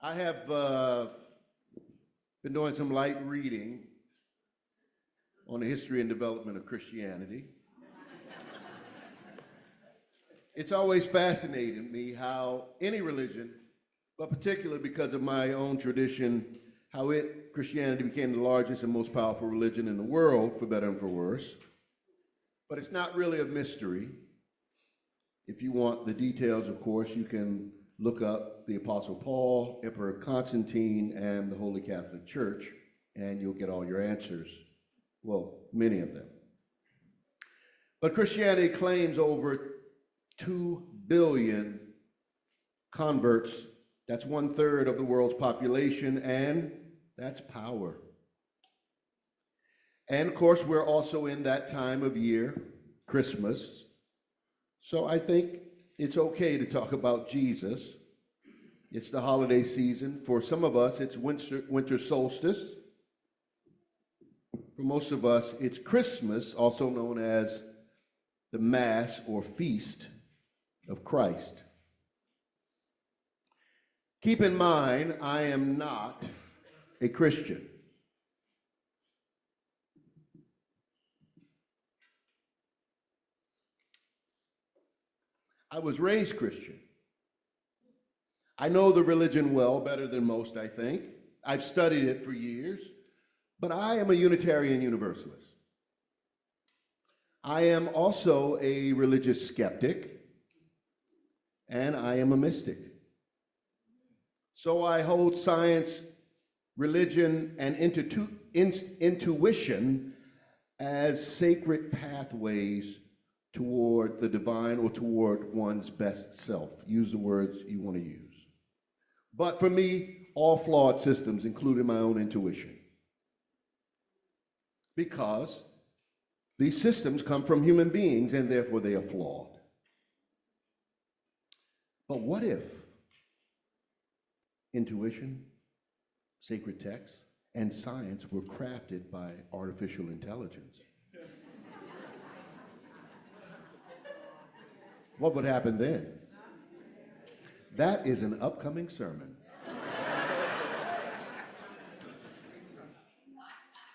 I have been doing some light reading on the history and development of Christianity. It's always fascinated me how any religion, but particularly because of my own tradition, how Christianity became the largest and most powerful religion in the world, for better and for worse. But it's not really a mystery. If you want the details, of course, you can look up the Apostle Paul, Emperor Constantine, and the Holy Catholic Church, and you'll get all your answers. Well, many of them. But Christianity claims over 2 billion converts. That's 1/3 of the world's population, and that's power. And of course, we're also in that time of year, Christmas. So I think it's okay to talk about Jesus. It's the holiday season. For some of us, it's winter solstice. For most of us, it's Christmas, also known as the Mass or Feast of Christ. Keep in mind, I am not a Christian. I was raised Christian. I know the religion well, better than most, I think. I've studied it for years, but I am a Unitarian Universalist. I am also a religious skeptic, and I am a mystic. So I hold science, religion, and intuition as sacred pathways toward the divine or toward one's best self. Use the words you want to use. But for me, all flawed systems, including my own intuition. Because these systems come from human beings and therefore they are flawed. But what if intuition, sacred texts, and science were crafted by artificial intelligence? What would happen then? That is an upcoming sermon.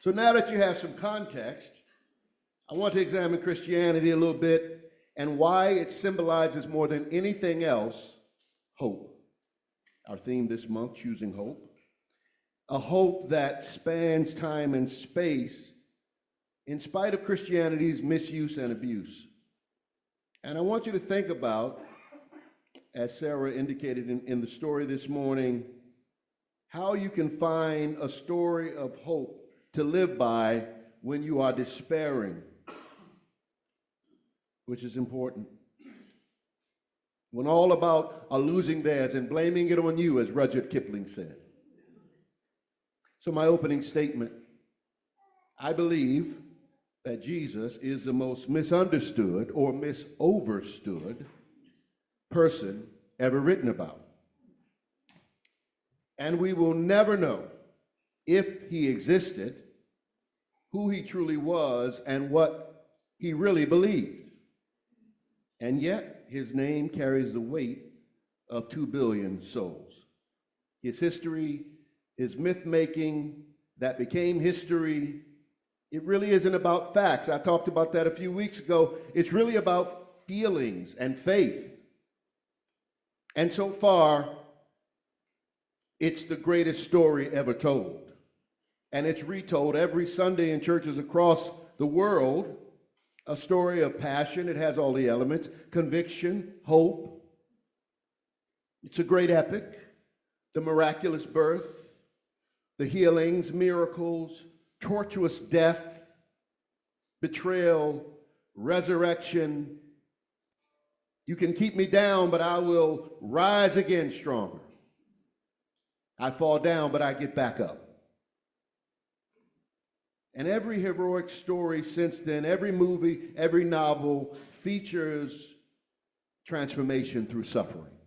So now that you have some context, I want to examine Christianity a little bit and why it symbolizes more than anything else hope. Our theme this month, Choosing Hope. A hope that spans time and space in spite of Christianity's misuse and abuse. And I want you to think about, as Sarah indicated in the story this morning, how you can find a story of hope to live by when you are despairing, which is important. When all about are losing theirs and blaming it on you, as Rudyard Kipling said. So my opening statement, I believe that Jesus is the most misunderstood or misoverstood person ever written about. And we will never know, if he existed, who he truly was and what he really believed. And yet, his name carries the weight of 2 billion souls. His history, his myth-making that became history, it really isn't about facts. I talked about that a few weeks ago. It's really about feelings and faith. And so far, it's the greatest story ever told. And it's retold every Sunday in churches across the world. A story of passion. It has all the elements. Conviction, hope. It's a great epic. The miraculous birth, the healings, miracles, tortuous death, betrayal, resurrection. You can keep me down, but I will rise again stronger. I fall down, but I get back up. And every heroic story since then, every movie, every novel features transformation through suffering.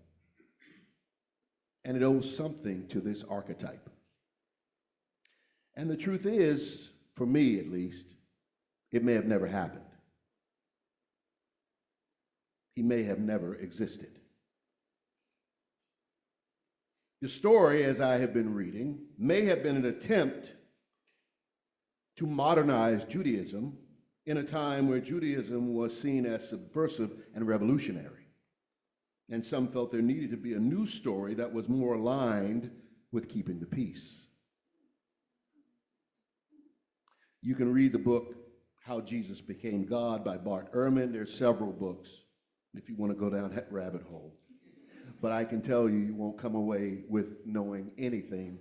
And it owes something to this archetype. And the truth is, for me at least, it may have never happened. He may have never existed. The story, as I have been reading, may have been an attempt to modernize Judaism in a time where Judaism was seen as subversive and revolutionary. And some felt there needed to be a new story that was more aligned with keeping the peace. You can read the book, How Jesus Became God by Bart Ehrman. There's several books if you want to go down that rabbit hole. But I can tell you, you won't come away with knowing anything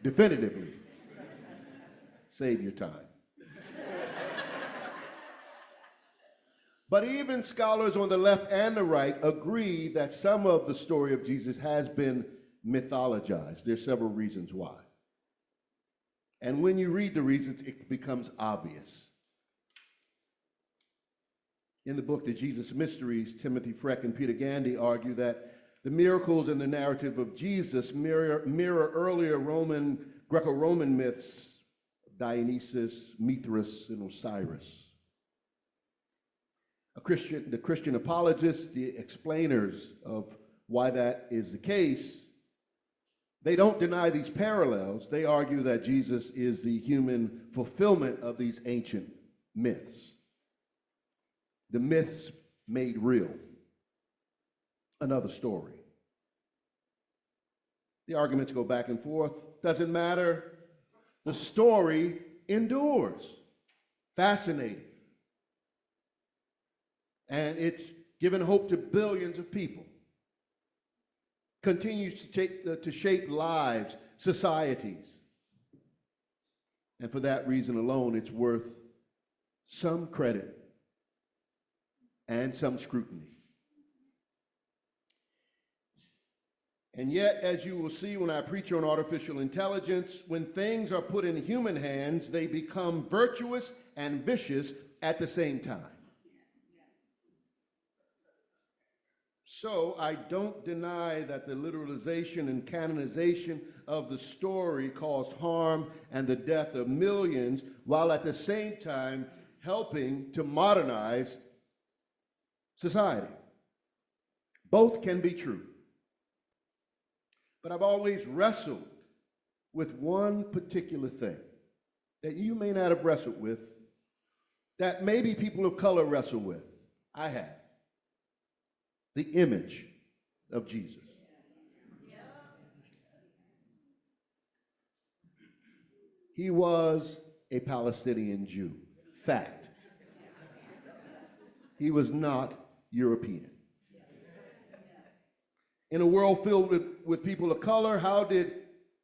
definitively. Save your time. But even scholars on the left and the right agree that some of the story of Jesus has been mythologized. There's several reasons why. And when you read the reasons, it becomes obvious. In the book, The Jesus Mysteries, Timothy Freck and Peter Gandy argue that the miracles in the narrative of Jesus mirror earlier Greco-Roman myths, Dionysus, Mithras, and Osiris. The Christian apologists, the explainers of why that is the case, they don't deny these parallels. They argue that Jesus is the human fulfillment of these ancient myths. The myths made real. Another story. The arguments go back and forth. Doesn't matter. The story endures. Fascinating. And it's given hope to billions of people. Continues to shape lives, societies. And for that reason alone, it's worth some credit and some scrutiny. And yet, as you will see when I preach on artificial intelligence, when things are put in human hands, they become virtuous and vicious at the same time. So I don't deny that the literalization and canonization of the story caused harm and the death of millions, while at the same time helping to modernize society. Both can be true. But I've always wrestled with one particular thing that you may not have wrestled with, that maybe people of color wrestle with. I have. The image of Jesus. He was a Palestinian Jew. Fact. He was not European. In a world filled with people of color, how did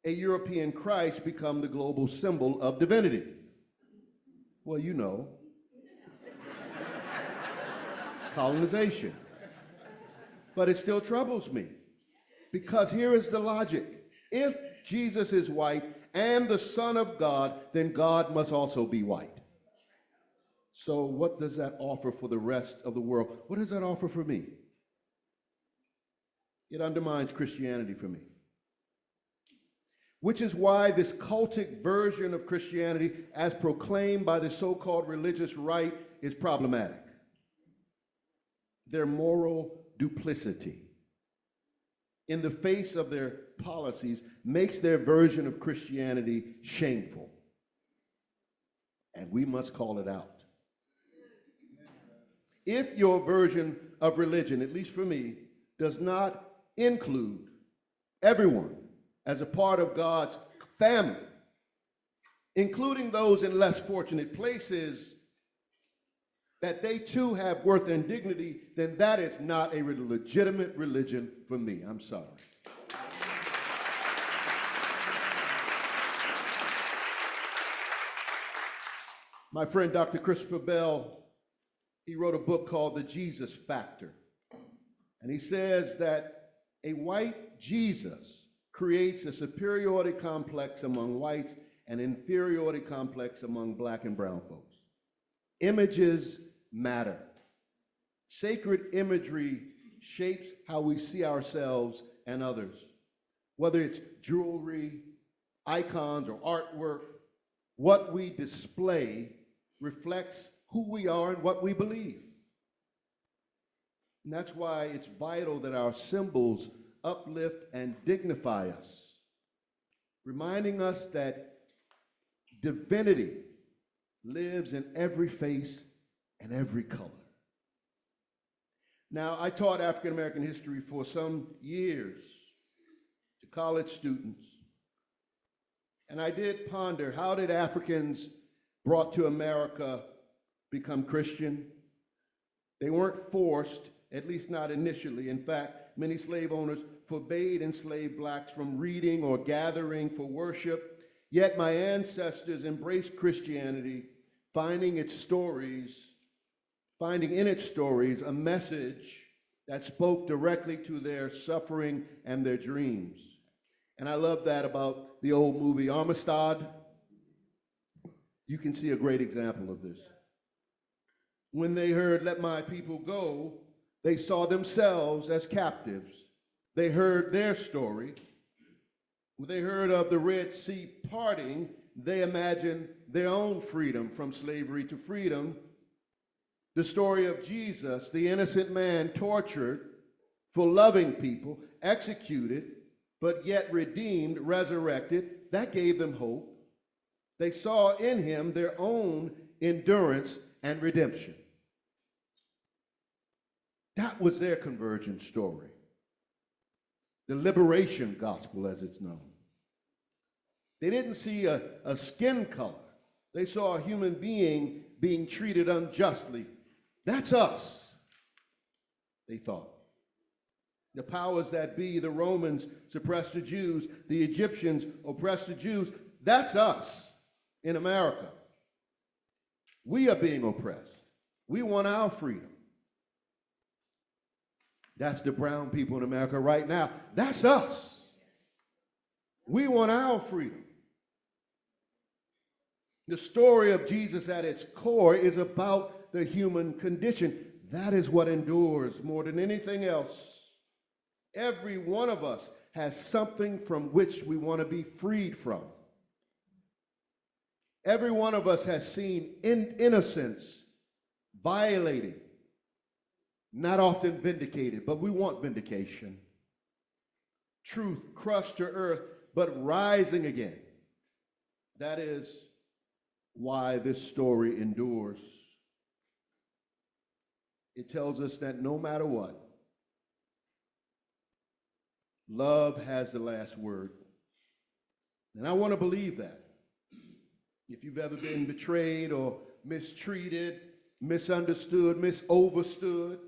a European Christ become the global symbol of divinity? Well, you know. Colonization. But it still troubles me, because here is the logic. If Jesus is white and the Son of God, then God must also be white. So what does that offer for the rest of the world? What does that offer for me? It undermines Christianity for me. Which is why this cultic version of Christianity, as proclaimed by the so-called religious right, is problematic. Their moral duplicity in the face of their policies makes their version of Christianity shameful. And we must call it out. If your version of religion, at least for me, does not include everyone as a part of God's family, including those in less fortunate places, that they too have worth and dignity, then that is not a legitimate religion for me. I'm sorry. My friend Dr. Christopher Bell, he wrote a book called The Jesus Factor. And he says that a white Jesus creates a superiority complex among whites and inferiority complex among black and brown folks. Images matter. Sacred imagery shapes how we see ourselves and others. Whether it's jewelry, icons, or artwork, what we display reflects who we are and what we believe. And that's why it's vital that our symbols uplift, and dignify us, reminding us that divinity lives in every face and every color. Now, I taught African American history for some years to college students, and I did ponder, how did Africans brought to America become Christian? They weren't forced, at least not initially. In fact, many slave owners forbade enslaved blacks from reading or gathering for worship. Yet my ancestors embraced Christianity, finding in its stories a message that spoke directly to their suffering and their dreams. And I love that about the old movie Amistad. You can see a great example of this. When they heard, "Let my people go," they saw themselves as captives. They heard their story. When they heard of the Red Sea parting, they imagined their own freedom from slavery to freedom. The story of Jesus, the innocent man tortured for loving people, executed, but yet redeemed, resurrected, that gave them hope. They saw in him their own endurance and redemption. That was their conversion story. The liberation gospel, as it's known. They didn't see a skin color. They saw a human being being treated unjustly. That's us, they thought. The powers that be, the Romans suppressed the Jews, the Egyptians oppressed the Jews. That's us in America. We are being oppressed. We want our freedom. That's the brown people in America right now. That's us. We want our freedom. The story of Jesus at its core is about the human condition. That is what endures more than anything else. Every one of us has something from which we want to be freed from. Every one of us has seen innocence violated, not often vindicated, but we want vindication. Truth crushed to earth, but rising again. That is why this story endures. It tells us that no matter what, love has the last word. And I want to believe that. If you've ever been betrayed or mistreated, misunderstood, misoverstood,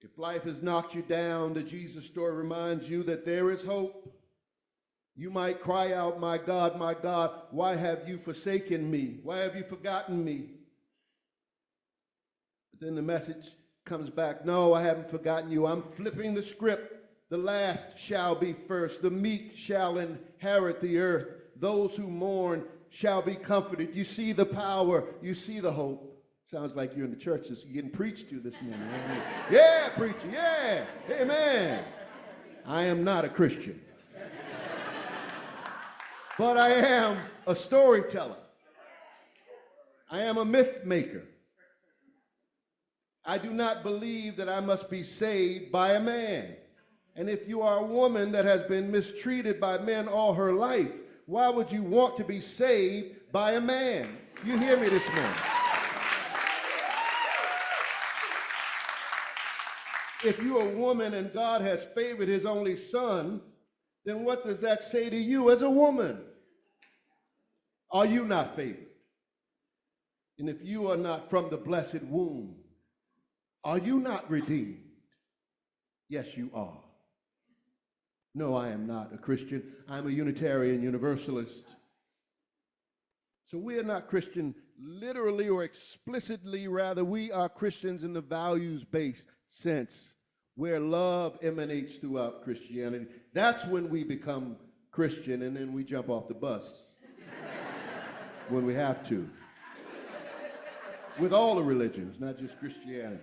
if life has knocked you down, the Jesus story reminds you that there is hope. You might cry out, my God, why have you forsaken me? Why have you forgotten me?" But then the message comes back, "No, I haven't forgotten you. I'm flipping the script. The last shall be first. The meek shall inherit the earth. Those who mourn shall be comforted." You see the power. You see the hope. Sounds like you're in the church. You're getting preached to this morning. Yeah, preacher. Yeah. Amen. I am not a Christian. But I am a storyteller. I am a myth maker. I do not believe that I must be saved by a man. And if you are a woman that has been mistreated by men all her life, why would you want to be saved by a man? You hear me this morning. If you're a woman and God has favored his only son, then what does that say to you as a woman? Are you not favored? And if you are not from the blessed womb, are you not redeemed? Yes, you are. No, I am not a Christian. I'm a Unitarian Universalist. So we are not Christian literally or explicitly. Rather, we are Christians in the values-based sense, where love emanates throughout Christianity. That's when we become Christian, and then we jump off the bus when we have to. With all the religions, not just Christianity.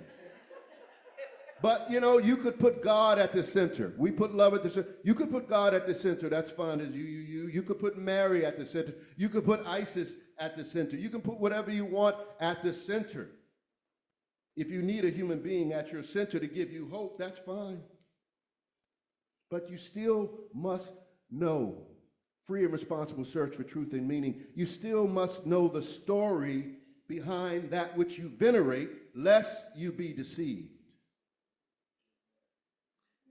But, you know, you could put God at the center. We put love at the center. You could put God at the center. That's fine as you. You could put Mary at the center. You could put ISIS at the center. You can put whatever you want at the center. If you need a human being at your center to give you hope, that's fine. But you still must know. Free and responsible search for truth and meaning. You still must know the story behind that which you venerate, lest you be deceived.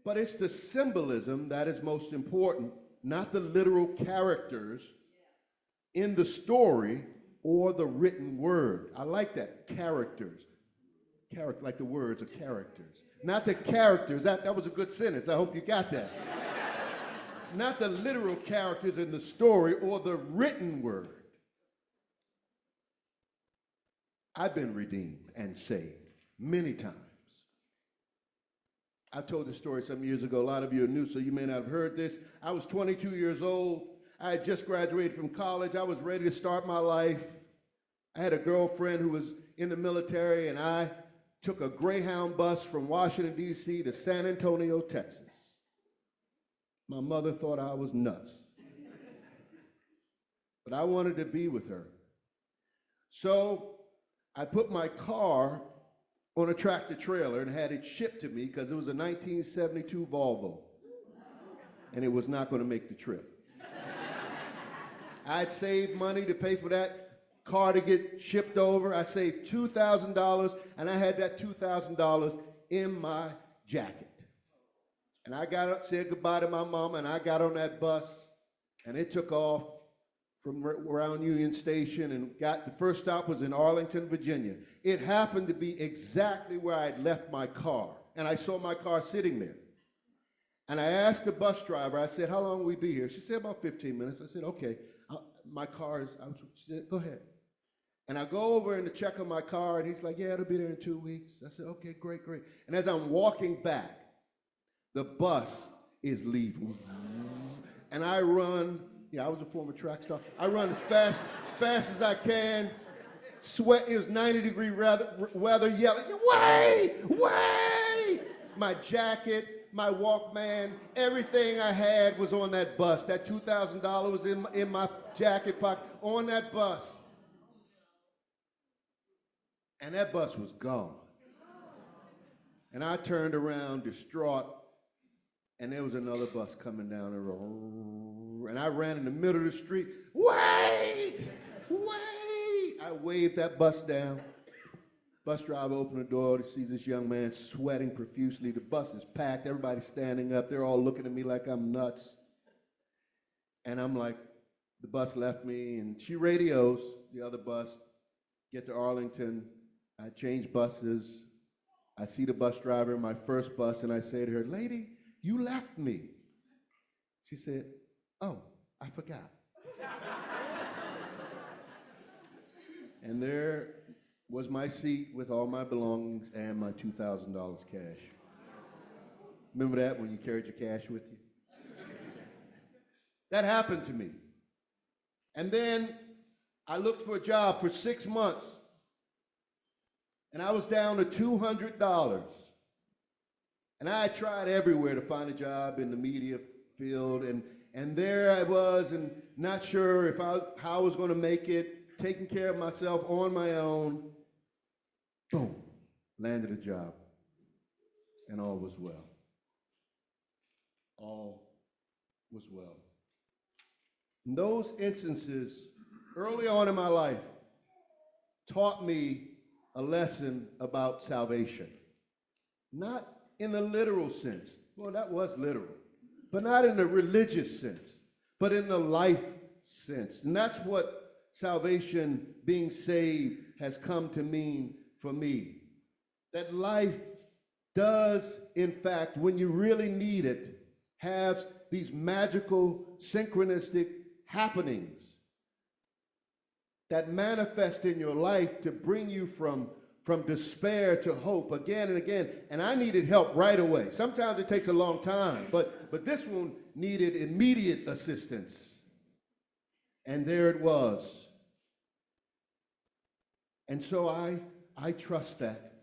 But it's the symbolism that is most important, not the literal characters in the story or the written word. I like that, characters. Character, like the words of characters. Not the characters, that was a good sentence, I hope you got that. Not the literal characters in the story or the written word. I've been redeemed and saved many times. I told this story some years ago. A lot of you are new, so you may not have heard this. I was 22 years old. I had just graduated from college. I was ready to start my life. I had a girlfriend who was in the military, and I took a Greyhound bus from Washington, D.C. to San Antonio, Texas. My mother thought I was nuts. But I wanted to be with her. So I put my car on a tractor trailer and had it shipped to me because it was a 1972 Volvo. And it was not going to make the trip. I'd saved money to pay for that car to get shipped over. I saved $2,000, and I had that $2,000 in my jacket. And I got up, said goodbye to my mama, and I got on that bus, and it took off from around Union Station, and the first stop was in Arlington, Virginia. It happened to be exactly where I'd left my car, and I saw my car sitting there. And I asked the bus driver, I said, how long will we be here? She said, about 15 minutes. I said, okay, my car is, she said, go ahead. And I go over and to check on my car, and he's like, yeah, it'll be there in 2 weeks. I said, okay, great, great. And as I'm walking back, the bus is leaving. And I run, I was a former track star. I run as fast as I can. Sweat, it was 90-degree weather, yelling, wait! My jacket, my Walkman, everything I had was on that bus. That $2,000 was in my jacket pocket, on that bus. And that bus was gone. And I turned around distraught, and there was another bus coming down the road. And I ran in the middle of the street. Wait! I waved that bus down. Bus driver opened the door. He sees this young man sweating profusely. The bus is packed. Everybody's standing up. They're all looking at me like I'm nuts. And I'm like, the bus left me, and she radios the other bus. Get to Arlington. I change buses. I see the bus driver in my first bus, and I say to her, lady, you left me. She said, oh, I forgot. And there was my seat with all my belongings and my $2,000 cash. Remember that when you carried your cash with you? That happened to me. And then I looked for a job for 6 months. And I was down to $200. And I tried everywhere to find a job in the media field. And there I was, and not sure how I was going to make it, taking care of myself on my own. Boom, landed a job. And all was well. All was well. And those instances, early on in my life, taught me a lesson about salvation. Not in the literal sense. Well, that was literal. But not in the religious sense, but in the life sense. And that's what salvation, being saved, has come to mean for me. That life does, in fact, when you really need it, have these magical, synchronistic happenings that manifest in your life to bring you from despair to hope again and again. And I needed help right away. Sometimes it takes a long time, but this one needed immediate assistance. And there it was. And so I trust that.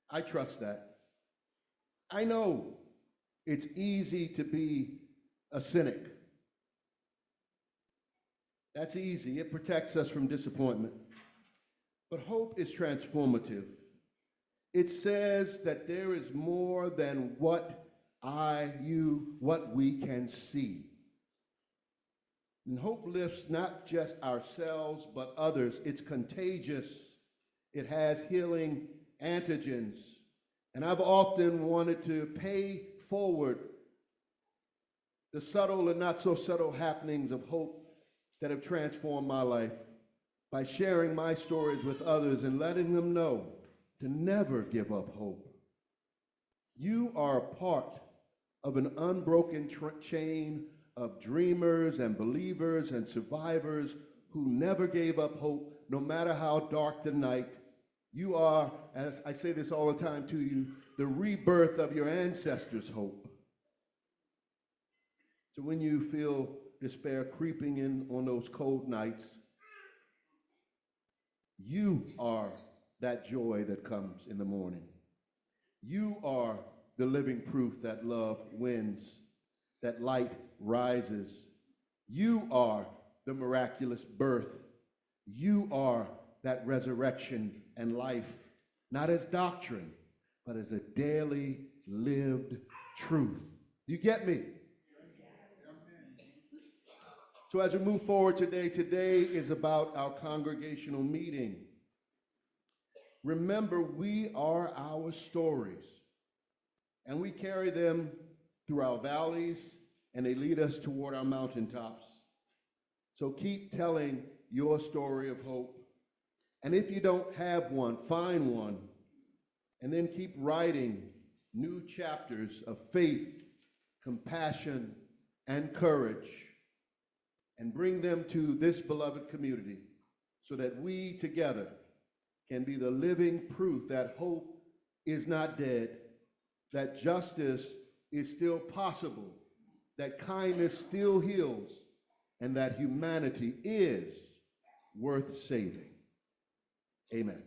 I trust that. I know it's easy to be a cynic. That's easy. It protects us from disappointment. But hope is transformative. It says that there is more than what what we can see. And hope lifts not just ourselves, but others. It's contagious. It has healing antigens. And I've often wanted to pay forward the subtle and not so subtle happenings of hope that have transformed my life by sharing my stories with others and letting them know to never give up hope. You are a part of an unbroken chain of dreamers and believers and survivors who never gave up hope, no matter how dark the night. You are, as I say this all the time to you, the rebirth of your ancestors' hope. So when you feel despair creeping in on those cold nights, you are that joy that comes in the morning. You are the living proof that love wins, that light rises. You are the miraculous birth. You are that resurrection and life, not as doctrine, but as a daily lived truth. You get me? So as we move forward today is about our congregational meeting. Remember, we are our stories, and we carry them through our valleys, and they lead us toward our mountaintops. So keep telling your story of hope. And if you don't have one, find one, and then keep writing new chapters of faith, compassion, and courage, and bring them to this beloved community so that we together can be the living proof that hope is not dead, that justice is still possible, that kindness still heals, and that humanity is worth saving. Amen.